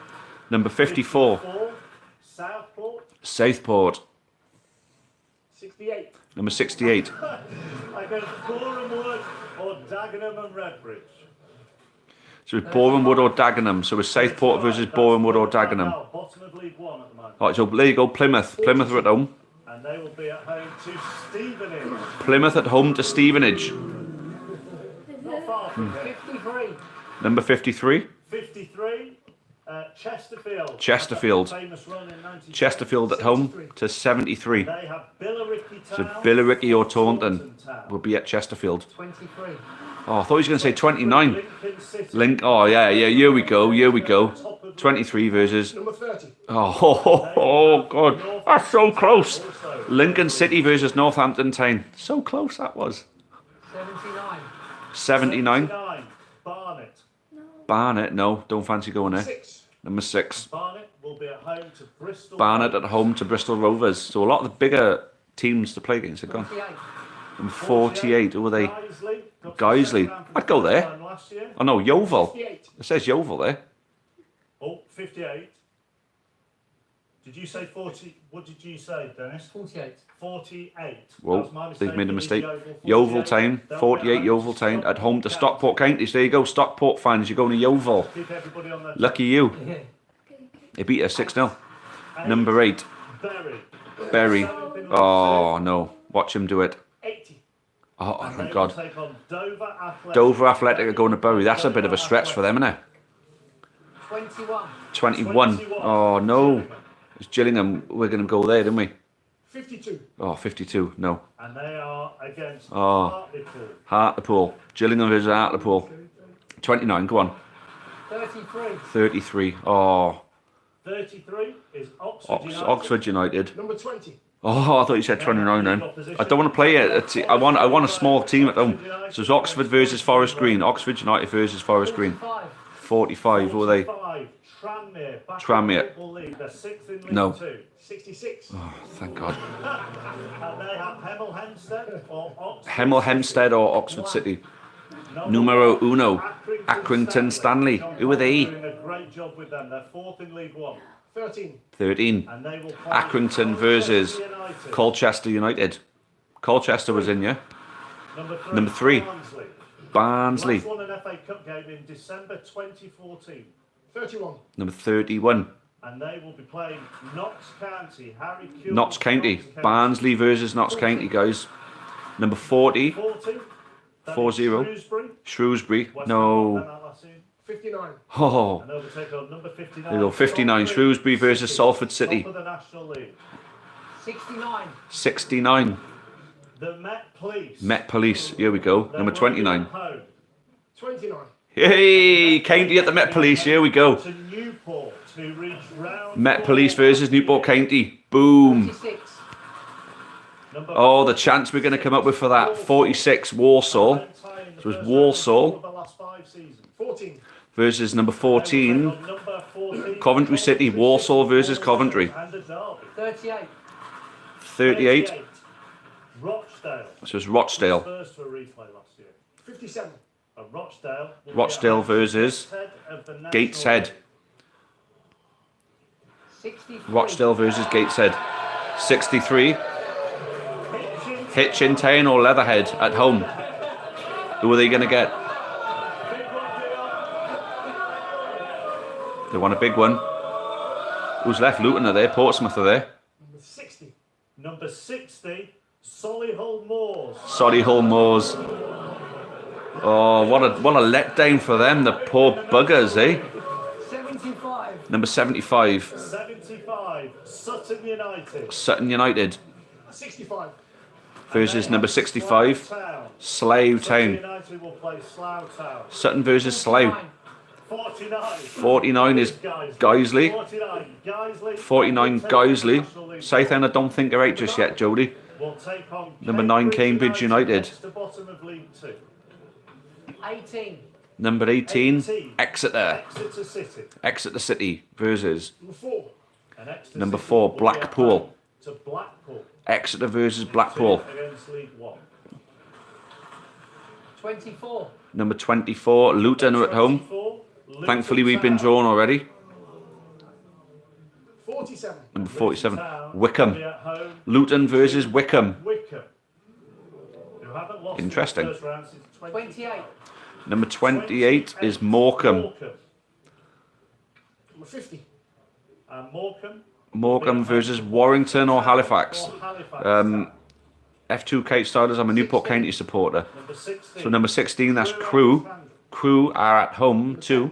Number 54.
Southport.
Southport.
68.
Number 68.
Against Boreham Wood or Dagenham and Redbridge.
So it's Boreham Wood or Dagenham. So it's Southport versus Boreham Wood or Dagenham.
Now, bottom of League One at the moment.
Alright, so there you go, Plymouth. Plymouth are at home.
And they will be at home to Stevenage.
Plymouth at home to Stevenage.
Not far from here.
53.
Number 53.
53. Chesterfield.
Chesterfield.
Famous run in 90.
Chesterfield at home to 73.
They have Billericay
So
Town.
Billericay or Taunton
Taunton Town.
will be at Chesterfield.
23.
Oh, I thought he was going to say 29.
Lincoln City.
Link. Oh, yeah. Here we go. 23 versus.
Number 30.
Oh, God. That's so close. Lincoln City versus Northampton Town. So close that was.
79.
79.
79. Barnet.
Barnet. No, don't fancy going there.
6.
Number 6.
Barnet will be at home to Bristol.
Barnet at home to Bristol Rovers. So a lot of the bigger teams to play against are gone.
48.
Number 48. Who are they?
Guiseley. Got to
Guiseley.
second round
I'd go there.
time last year.
Oh, no, Yeovil.
58.
It says Yeovil there.
Oh, 58. Did you say 40? What did you say, Dennis?
48.
48.
Whoa,
That was my
they've made a
It is
mistake.
Yeovil,
Yeovil
48.
time,
They'll
48
get
Yeovil time, at home to Stockport Counties. There you go, Stockport fans, you're going to Yeovil.
Keep everybody on their
Lucky you.
Yeah.
They beat us 6-0.
toes.
Number 8,
Bury.
Berry.
7th in League
Oh no, watch him do it.
2, 80.
Oh,
And
thank
they
God.
will take on Dover Athletic.
Dover Athletic are going to Bury. That's a bit of a stretch for them, isn't it?
21.
21. Oh no. It's Gillingham. We're going to go there, didn't we?
52.
Oh, 52. No.
And they are against
Oh.
Hartlepool.
Hartlepool. Gillingham versus Hartlepool. 29. Go on.
33.
33. Oh,
33 is Oxford United.
Oxford United.
Number 20.
Oh, I thought you said 29 then. I don't want to play it. I want a small team at home. So it's Oxford versus Forest Green. Oxford United versus Forest Green.
45.
45. Who are they?
45, Tranmere. Back
Tranmere.
in the Football League. They're 6th in League
No.
2.
66.
Oh, thank God.
And they have Hemel Hempstead or Oxford.
Hemel Hempstead or Oxford City. Numero uno. Accrington Stanley. Who are they?
Doing a great job with them. They're 4th in League 1.
13.
13.
And they will play
Accrington versus
Colchester United.
Colchester United. Colchester was in, yeah?
Number 3.
Barnsley.
Barnsley. Last won an FA Cup game in December 2014.
31.
Number 31.
And they will be playing Notts County. Harry Kewell.
Notts County. Barnsley versus Notts County, guys. Number 40.
40. That is
40.
Shrewsbury.
Shrewsbury.
West Ham won
No.
that last season.
59.
Oh.
And they'll be taking on number 59.
There you go. 59. Shrewsbury versus Salford City.
Top of the National League.
69.
69.
The Met Police.
Met Police. Here we go.
They're
Number
working
29.
at home
29.
Hey, County at the Met Police. Here we go.
To Newport to reach round
Met
4
Police versus Newport County. Boom.
46.
Number
Oh, the chance we're going to come up with for that. 46, Warsaw.
So
it was Walsall.
The last 5 seasons.
14.
Versus number 14,
Number 14,
Coventry City. Warsaw versus Coventry.
And a derby.
38.
38.
Rochdale.
So it's Rochdale.
First to a replay last year.
57.
And Rochdale. will be
Rochdale
at
versus
Gateshead of the National
Gateshead.
League.
63.
Rochdale versus Gateshead. 63.
Hitchin,
Hitchin Town or Leatherhead at home. Who are they going to get?
big one here.
They want a big one. Who's left? Luton are there. Portsmouth are there.
Number 60.
Number 60, Solihull Moors.
Solihull Moors. Oh, what a letdown for them. The poor buggers, eh?
75.
Number 75.
75, Sutton United.
Sutton United
65.
versus number 65.
Slough Town.
Slough
Sutton
Town.
United will play Slough Town.
Sutton versus Slough.
49.
49 is Guiseley.
49, Guiseley.
49 Guiseley. Southend I don't think are out just yet, Jody.
Will take on
Number 9 Cambridge United.
next to bottom of League 2.
18.
Number 18 Exeter.
Exeter City.
Exeter City versus
Number 4.
And Exeter
number
City
4
will be at
Blackpool.
home to Blackpool.
Exeter versus Blackpool.
Against League 1.
24.
Number 24 Luton are at home.
24, Luton
Thankfully we've been
Town.
drawn already.
47.
Number
Luton
47
Town will
Wickham.
be at home
Luton versus Wickham.
Wickham, who haven't lost
Interesting.
in the first round since
28.
Number 28 is Morecambe.
Number 50.
And Morecambe.
Morecambe versus Warrington or Halifax.
Or Halifax.
F2 Kate Stardust, I'm a Newport County supporter.
Number 16.
So number 16, that's Crewe. Crewe are at home to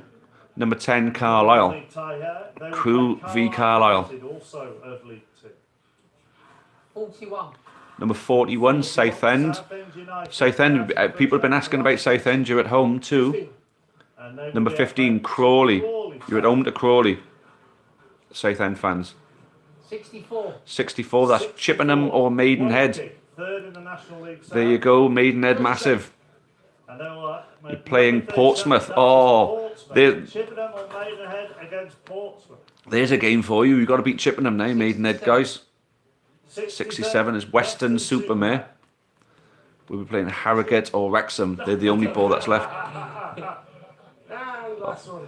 number 10, Carlisle.
League tie here. They will
Crewe
play
v Carlisle.
United, also of League 2.
41.
Number 41, Southend.
Southend United.
Southend, people have been asking about Southend. You're at home to
15.
And they will
number
be at
15,
home to
Crawley.
Crawley
You're at home to Crawley. Southend fans.
64.
64, that's Chippenham or Maidenhead.
Woking, third in the National League South.
There you go, Maidenhead massive.
And they will,
You're playing
number 37,
Portsmouth.
that is
Oh,
Portsmouth.
there-
Chippenham or Maidenhead against Portsmouth.
There's a game for you. You've got to beat Chippenham now, Maidenhead, guys. 67 is Western Supermare. We'll be playing Harrogate or Wrexham. They're the only ball that's left.
And last one.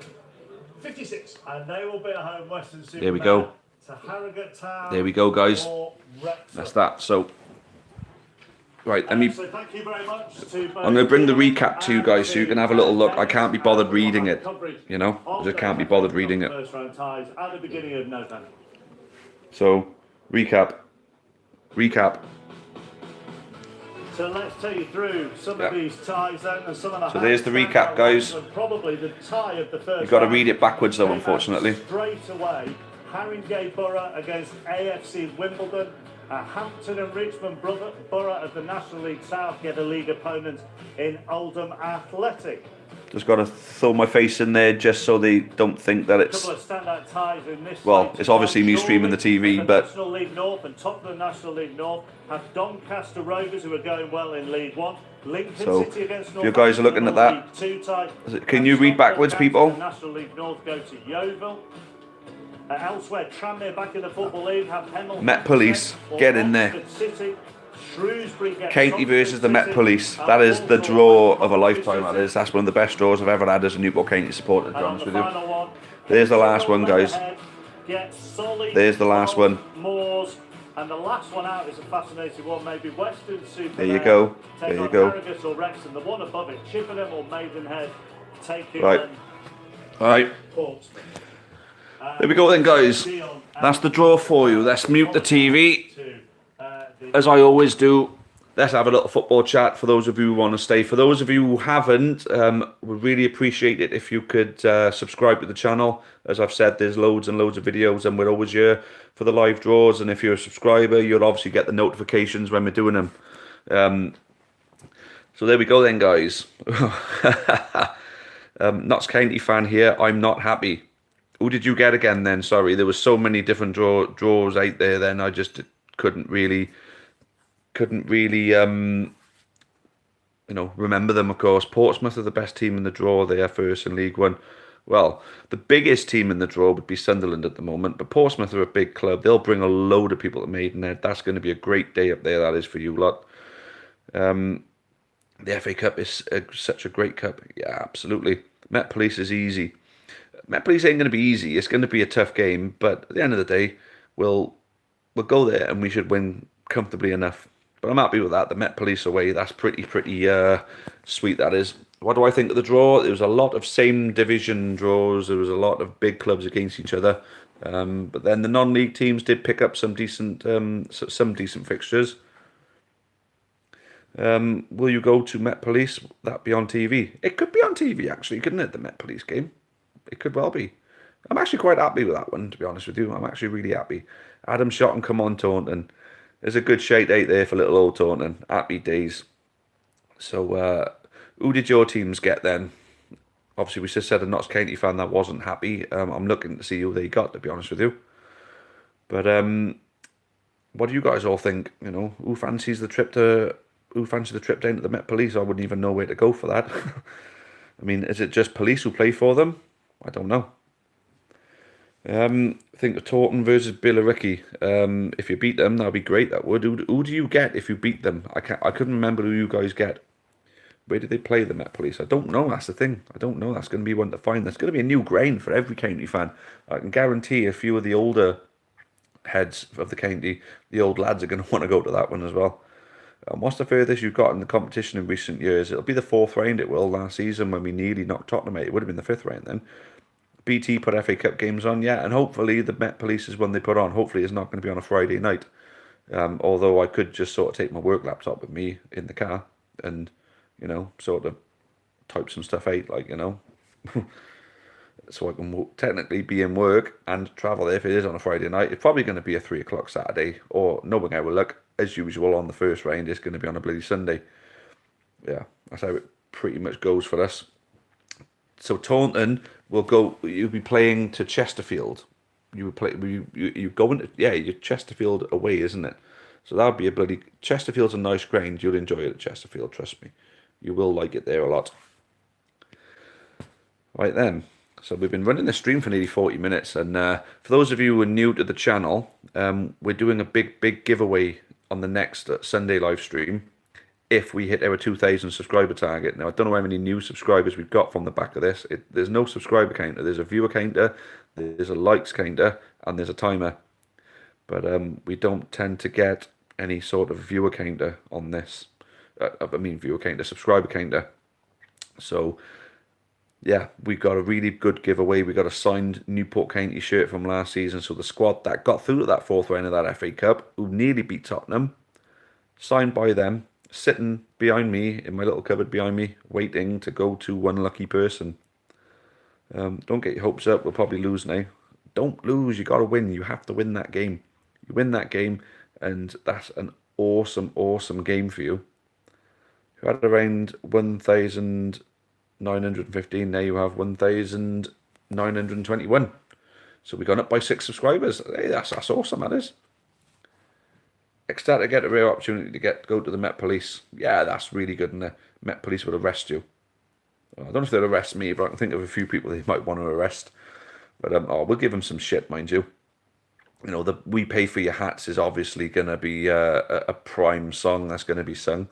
56.
And they will be at home, Western Supermare.
There we go.
to Harrogate Town.
There we go, guys.
Or Wrexham.
That's that. So, right, let me.
So thank you very much to both
I'm going to bring the
Ian
recap to you
and
guys so you can have a little look. I can't be bothered
and we'll
reading
have
it,
coverage
you know. I
of
just
the
can't be
FA
bothered
Cup
reading it.
First round ties at the beginning of November.
So, recap.
So let's take you through some of these ties then, and some of the.
So there's the recap,
standout
guys.
ones, and probably the tie of the first.
You've got to
round
read it backwards though,
came out
unfortunately.
Straight away, Haringey Borough against AFC Wimbledon. Hampton and Richmond Borough of the National League South get a league opponent in Oldham Athletic.
Just got to throw my face in there just so they don't think that
A
it's.
couple of standout ties in this.
Well,
fight.
it's obviously me streaming the TV,
in
but-
National League North and top of the National League North have Doncaster Rovers, who are going well in League One. Lincoln
So,
City against
if you guys are looking at that,
League Two tie.
can you read backwards, people?
National League North go to Yeovil. Elsewhere, Tranmere back in the Football League have Hemel.
Met Police, get in there.
Oxford City. Shrewsbury get
Katie versus the Met
City.
Police.
And
That is the
Walsall
draw
get
of a
Coventry
lifetime, that
City.
is. That's one of the best draws I've ever had as a Newport County supporter, to be
And on
honest
the
with you.
final one,
There's the last one, guys.
Get Solly,
There's the last one.
Moors, and the last one out is a fascinating one. Maybe Western Super.
There you go.
Take
There you
on
go.
Harrogate or Wrexham. The one above it, Chippenham or Maidenhead, taking
Right.
on
Alright,
Portsmouth.
there we go then, guys. That's the draw for you. Let's mute the TV. As I always do, let's have a little football chat for those of you who want to stay. For those of you who haven't, would really appreciate it if you could subscribe to the channel. As I've said, there's loads and loads of videos, and we're always here for the live draws. And if you're a subscriber, you'll obviously get the notifications when we're doing them. So there we go then, guys. Notts County fan here. I'm not happy. Who did you get again then? Sorry, there was so many different draws out there then. I just couldn't really remember them, of course. Portsmouth are the best team in the draw. They are first in League One. Well, the biggest team in the draw would be Sunderland at the moment, but Portsmouth are a big club. They'll bring a load of people to Maidenhead. That's going to be a great day up there, that is, for you lot. The FA Cup is such a great cup. Yeah, absolutely. Met Police is easy. Met Police ain't going to be easy. It's going to be a tough game, but at the end of the day, we'll go there and we should win comfortably enough. But I'm happy with that. The Met Police away, that's pretty sweet, that is. What do I think of the draw? There was a lot of same division draws. There was a lot of big clubs against each other. But then the non-league teams did pick up some decent fixtures. Will you go to Met Police? That be on TV? It could be on TV, actually, couldn't it? The Met Police game. It could well be. I'm actually quite happy with that one, to be honest with you. I'm actually really happy. Adam Shotton, come on, Taunton. There's a good shade out there for little old Taunton. Happy days. So, who did your teams get then? Obviously, we just said a Notts County fan that wasn't happy. I'm looking to see who they got, to be honest with you. But what do you guys all think? You know, who fancies the trip down to the Met Police? I wouldn't even know where to go for that. I mean, is it just police who play for them? I don't know. I think of Taunton versus Billericay. If you beat them, that'd be great. That would. Who do you get if you beat them? I couldn't remember who you guys get. Where did they play the Met Police? I don't know. That's the thing. I don't know. That's going to be one to find. That's going to be a new ground for every county fan. I can guarantee a few of the older heads of the county, the old lads, are going to want to go to that one as well. What's the furthest you've got in the competition in recent years? It'll be the 4th round, it will. Last season, when we nearly knocked Tottenham out, it would have been the 5th round then. BT put FA Cup games on, yeah, and hopefully the Met Police is when they put on. Hopefully it's not going to be on a Friday night. Although I could just sort of take my work laptop with me in the car and, you know, sort of type some stuff out, like, you know. So I can technically be in work and travel there if it is on a Friday night. It's probably going to be a 3 o'clock Saturday, or knowing how we look, as usual, on the first round, it's going to be on a bloody Sunday. Yeah, that's how it pretty much goes for us. So Taunton will go. You'll be playing to Chesterfield. You would play. You go into, yeah, you're Chesterfield away, isn't it? So that would be a bloody. Chesterfield's a nice ground. You'll enjoy it at Chesterfield. Trust me, you will like it there a lot. Right then. So we've been running the stream for nearly 40 minutes, and for those of you who are new to the channel, we're doing a big giveaway on the next Sunday live stream if we hit our 2,000 subscriber target. Now, I don't know how many new subscribers we've got from the back of this. There's no subscriber counter. There's a viewer counter, there's a likes counter, and there's a timer. but we don't tend to get any sort of viewer counter on this. Viewer counter, subscriber counter. So, yeah, we got a really good giveaway. We got a signed Newport County shirt from last season. So the squad that got through to that fourth round of that FA Cup, who nearly beat Tottenham, signed by them, sitting behind me in my little cupboard behind me, waiting to go to one lucky person. Don't get your hopes up. We'll probably lose now. Don't lose. You got to win. You have to win that game. You win that game, and that's an awesome, awesome game for you. You had around 1,915. Now you have 1,921. So we've gone up by 6 subscribers. Hey, that's awesome, that is. Ecstatic to get a rare opportunity to go to the Met Police. Yeah, that's really good, and the Met Police will arrest you. Well, I don't know if they'll arrest me, but I can think of a few people they might want to arrest. But we'll give them some shit, mind you. You know, the "We Pay for Your Hats" is obviously going to be a prime song that's going to be sung.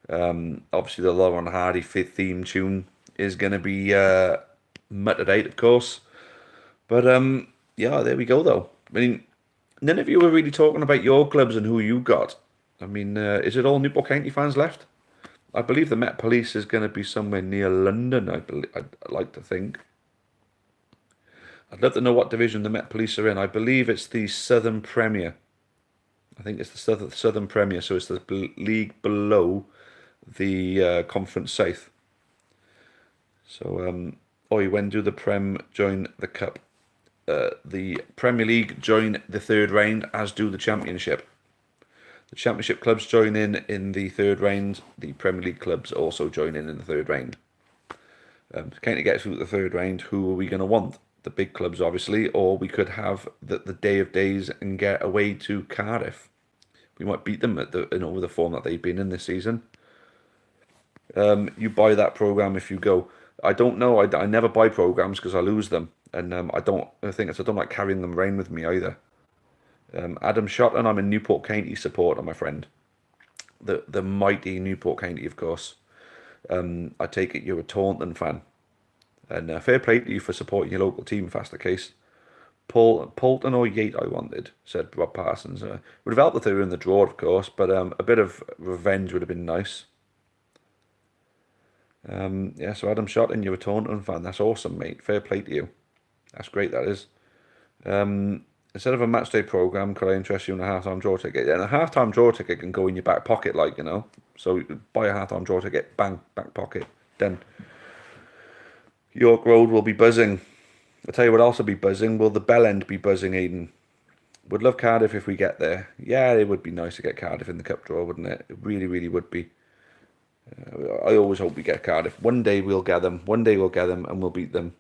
Obviously, the Laurel and Hardy theme tune is going to be muttered out, of course. But yeah, there we go, though. I mean, none of you were really talking about your clubs and who you got. I mean, is it all Newport County fans left? I believe the Met Police is going to be somewhere near London, I'd like to think. I'd love to know what division the Met Police are in. I believe it's the Southern Premier. I think it's the Southern Premier, so it's the league below the Conference South. So, when do the Prem join the Cup? The Premier League join the third round, as do the Championship. The Championship clubs join in the third round. The Premier League clubs also join in the third round. To get through the third round, who are we going to want? The big clubs, obviously, or we could have the day of days and get away to Cardiff. We might beat them with the form that they've been in this season. You buy that program if you go. I don't know. I never buy programs because I lose them, and I don't like carrying them around with me either. Adam Shotton, I'm a Newport County supporter, my friend. The mighty Newport County, of course. I take it you're a Taunton fan. And fair play to you for supporting your local team, if that's the case. Poulton or Yate I wanted, said Rob Parsons. Would have helped if they were in the draw, of course, but a bit of revenge would have been nice. Yeah, so Adam Shotton, you're a Taunton fan. That's awesome, mate. Fair play to you. That's great, that is. Instead of a matchday program, could I interest you in a half-time draw ticket? Yeah, and a half-time draw ticket can go in your back pocket, like, you know. So buy a half-time draw ticket, bang, back pocket, done. York Road will be buzzing. I'll tell you what else will be buzzing. Will the Bell End be buzzing, Aidan? Would love Cardiff if we get there. Yeah, it would be nice to get Cardiff in the cup draw, wouldn't it? It really, really would be. I always hope we get Cardiff. One day we'll get them. One day we'll get them and we'll beat them.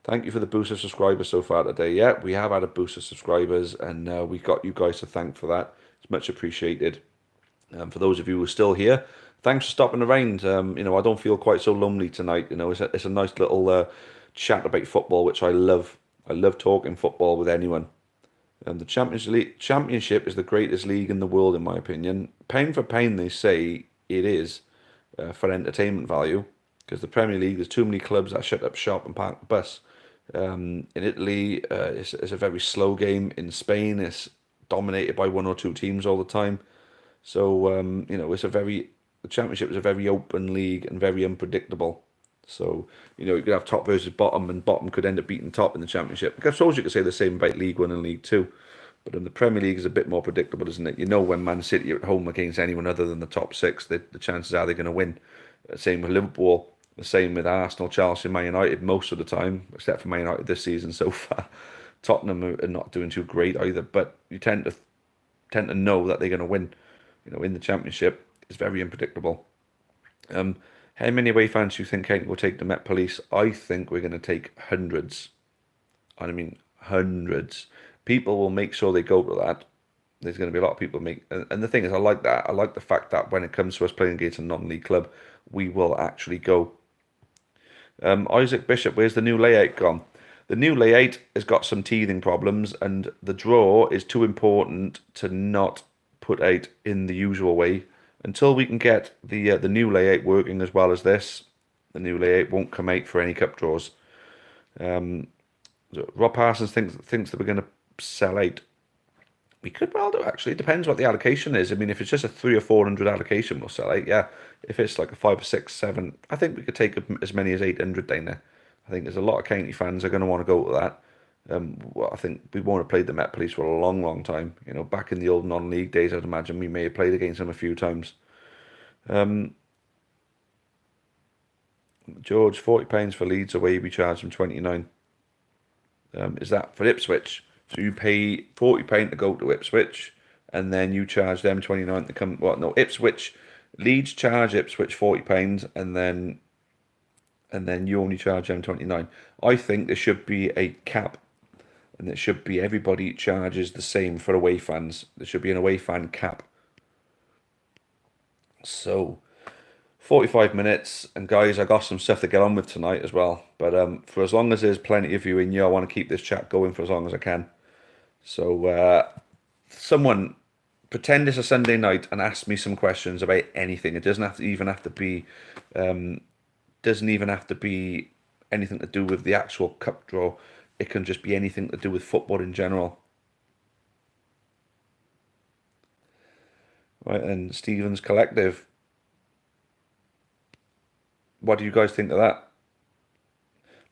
Thank you for the boost of subscribers so far today. Yeah, we have had a boost of subscribers, and we got you guys to thank for that. It's much appreciated. For those of you who are still here, thanks for stopping around. I don't feel quite so lonely tonight. It's a nice little chat about football, which I love. I love talking football with anyone. The Championship is the greatest league in the world, in my opinion. Pound for pound, they say it is for entertainment value, because the Premier League, there's too many clubs that shut up shop and park the bus. In Italy, it's a very slow game. In Spain, it's dominated by one or two teams all the time. So, the Championship is a very open league and very unpredictable. So, you could have top versus bottom, and bottom could end up beating top in the Championship. I suppose you could say the same about League One and League Two. But in the Premier League is a bit more predictable, isn't it? You know when Man City are at home against anyone other than the top six, the chances are they're going to win. Same with Liverpool. The same with Arsenal, Chelsea, Man United most of the time, except for Man United this season so far. Tottenham are not doing too great either, but you tend to know that they're going to win. In the Championship, it's very unpredictable. How many away fans do you think County will take the Met Police? I think we're going to take hundreds. And I mean hundreds. People will make sure they go to that. There's going to be a lot of people and the thing is, I like that. I like the fact that when it comes to us playing against a non-league club, we will actually go. Isaac Bishop, where's the new layout gone? The new layout has got some teething problems, and the draw is too important to not put out in the usual way. Until we can get the new layout working as well as this, the new layout won't come out for any cup draws. Rob Parsons thinks that we're going to sell out. We could well do, actually. It depends what the allocation is. I mean, if it's just a 300 or 400 allocation, we'll sell it, yeah. If it's like a 5 or 6, 7, I think we could take as many as 800 down there. I think there's a lot of county fans are going to want to go to that. Well, I think we won't have played the Met Police for a long, long time. You know, back in the old non-league days, I'd imagine we may have played against them a few times. George, £40 for Leeds away, we charge them 29. Is that for Ipswich? So you pay £40 to go to Ipswich, and then you charge them 29 to come. Well, no, Leeds charge Ipswich £40, and then you only charge them 29. I think there should be a cap, and it should be everybody charges the same for away fans. There should be an away fan cap. So 45 minutes, and guys, I got some stuff to get on with tonight as well. But for as long as there's plenty of you in here, I want to keep this chat going for as long as I can. So someone pretend it's a Sunday night and ask me some questions about anything. It doesn't even have to be anything to do with the actual cup draw. It can just be anything to do with football in general. Right, and Stevens Collective. What do you guys think of that?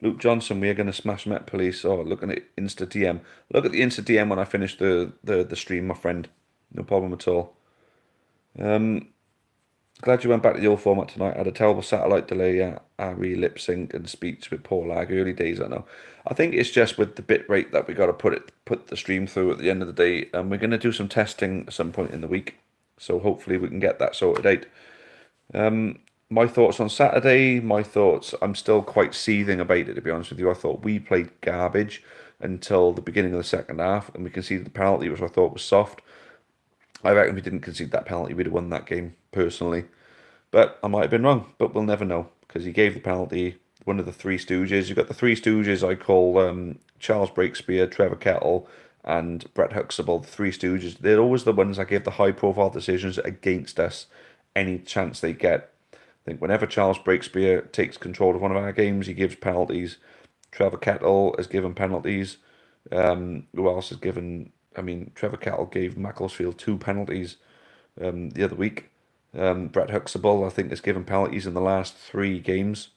Luke Johnson, we are going to smash Met Police. Oh, looking at Insta DM. Look at the Insta DM when I finish the stream, my friend. No problem at all. Glad you went back to the old format tonight. I had a terrible satellite delay. I re-lip sync and speech with poor lag. Early days, I know. I think it's just with the bit rate that we got to put the stream through at the end of the day. And we're going to do some testing at some point in the week. So hopefully we can get that sorted out. My thoughts on Saturday, I'm still quite seething about it, to be honest with you. I thought we played garbage until the beginning of the second half, and we conceded the penalty, which I thought was soft. I reckon if we didn't concede that penalty, we'd have won that game, personally. But I might have been wrong, but we'll never know, because he gave the penalty, one of the Three Stooges. You've got the Three Stooges I call Charles Breakspear, Trevor Kettle, and Brett Huxtable, the Three Stooges. They're always the ones that give the high-profile decisions against us any chance they get. I think whenever Charles Breakspear takes control of one of our games, he gives penalties. Trevor Kettle has given penalties. Who else has given... I mean, Trevor Kettle gave Macclesfield 2 penalties the other week. Brett Huxtable, I think, has given penalties in the last 3 games.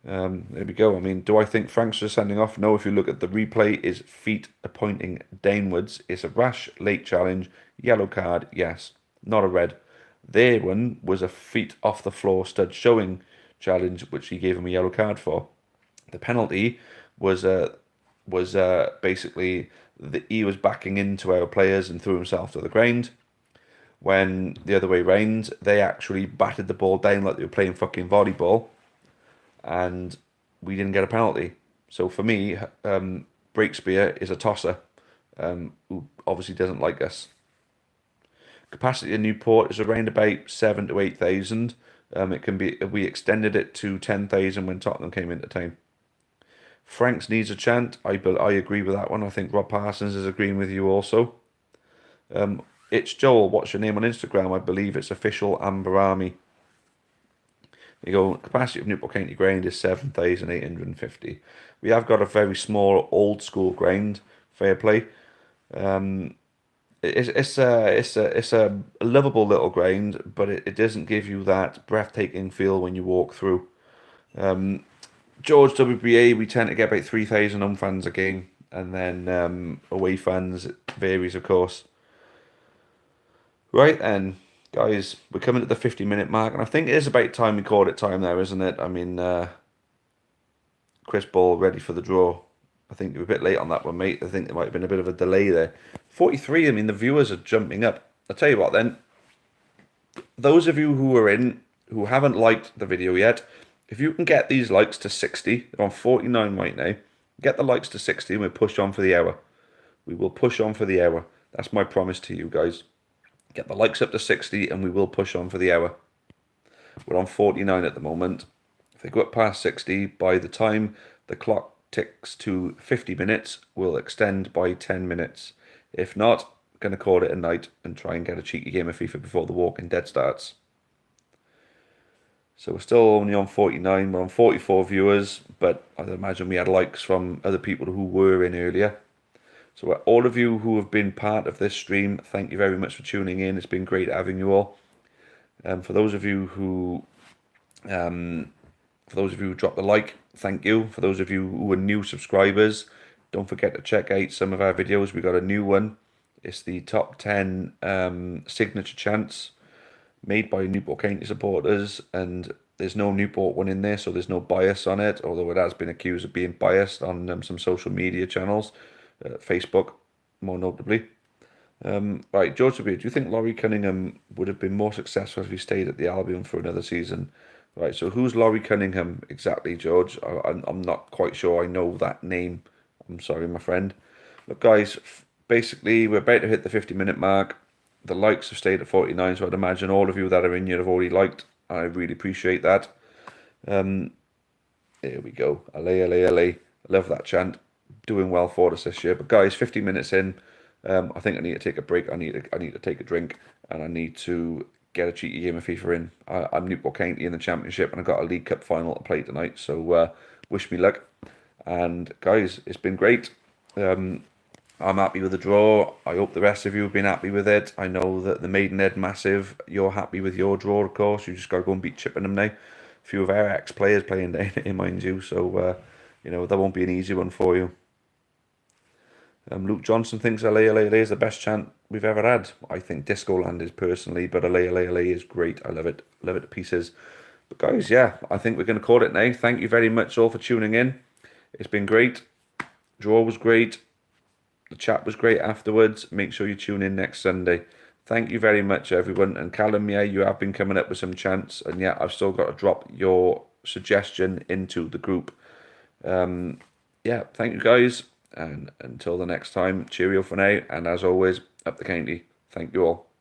There we go. I mean, do I think Frank's just sending off? No, if you look at the replay, his feet are pointing downwards. It's a rash late challenge. Yellow card, yes. Not a red. Their one was a feet off the floor stud showing challenge, which he gave him a yellow card for. The penalty was basically that he was backing into our players and threw himself to the ground. When the other way round, they actually batted the ball down like they were playing fucking volleyball, and we didn't get a penalty. So for me, Breakspear is a tosser who obviously doesn't like us. Capacity in Newport is around about 7,000 to 8,000. It can be. We extended it to 10,000 when Tottenham came into town. Franks needs a chant. I agree with that one. I think Rob Parsons is agreeing with you also. It's Joel. What's your name on Instagram? I believe it's official Amber Army. There you go. Capacity of Newport County ground is 7,850. We have got a very small old school ground. Fair play. It's a lovable little ground, but it doesn't give you that breathtaking feel when you walk through. George WBA, we tend to get about 3,000 home fans a game, and then away fans varies, of course. Right then, guys, we're coming to the 50-minute mark, and I think it is about time we called it time there, isn't it? I mean, Chris Ball ready for the draw. I think you were a bit late on that one, mate. I think there might have been a bit of a delay there. 43, I mean, the viewers are jumping up. I'll tell you what then. Those of you who are in, who haven't liked the video yet, if you can get these likes to 60, they're on 49 right now, get the likes to 60 and we'll push on for the hour. We will push on for the hour. That's my promise to you guys. Get the likes up to 60 and we will push on for the hour. We're on 49 at the moment. If they go up past 60, by the time the clock ticks to 50 minutes, we'll extend by 10 minutes. If not, going to call it a night and try and get a cheeky game of FIFA before the Walking Dead starts. So we're still only on 49. We're on 44 viewers, but I'd imagine we had likes from other people who were in earlier. So all of you who have been part of this stream, thank you very much for tuning in. It's been great having you all. For those of you who dropped the like, thank you. For those of you who are new subscribers, don't forget to check out some of our videos. We got a new one. It's the top 10 signature chants made by Newport County supporters, and there's no Newport one in there, so there's no bias on it, although it has been accused of being biased on some social media channels, Facebook more notably. Right, George, do you think Laurie Cunningham would have been more successful if he stayed at the Albion for another season? Right, so who's Laurie Cunningham exactly, George? I'm not quite sure I know that name. I'm sorry, my friend. Look, guys, basically, we're about to hit the 50-minute mark. The likes have stayed at 49, so I'd imagine all of you that are in here have already liked. I really appreciate that. There we go. LA, LA, LA. I love that chant. Doing well for us this year. But guys, 50 minutes in, I think I need to take a break. I need to take a drink, and I need to get a cheeky game of FIFA in. I'm Newport County in the Championship, and I've got a League Cup final to play tonight. So wish me luck. And guys, it's been great. I'm happy with the draw. I hope the rest of you have been happy with it. I know that the Maidenhead Massive, you're happy with your draw, of course. You just got to go and beat Chippenham now. A few of our ex-players playing down here, mind you. So, that won't be an easy one for you. Luke Johnson thinks LA is the best chant we've ever had. I think Disco Land is personally, but LA is great. I love it. Love it to pieces. But guys, yeah, I think we're going to call it now. Thank you very much all for tuning in. It's been great. Draw was great. The chat was great afterwards. Make sure you tune in next Sunday. Thank you very much, everyone. And Callum, yeah, you have been coming up with some chants. And yeah, I've still got to drop your suggestion into the group. Yeah, thank you, guys. And until the next time, cheerio for now. And as always, up the county. Thank you all.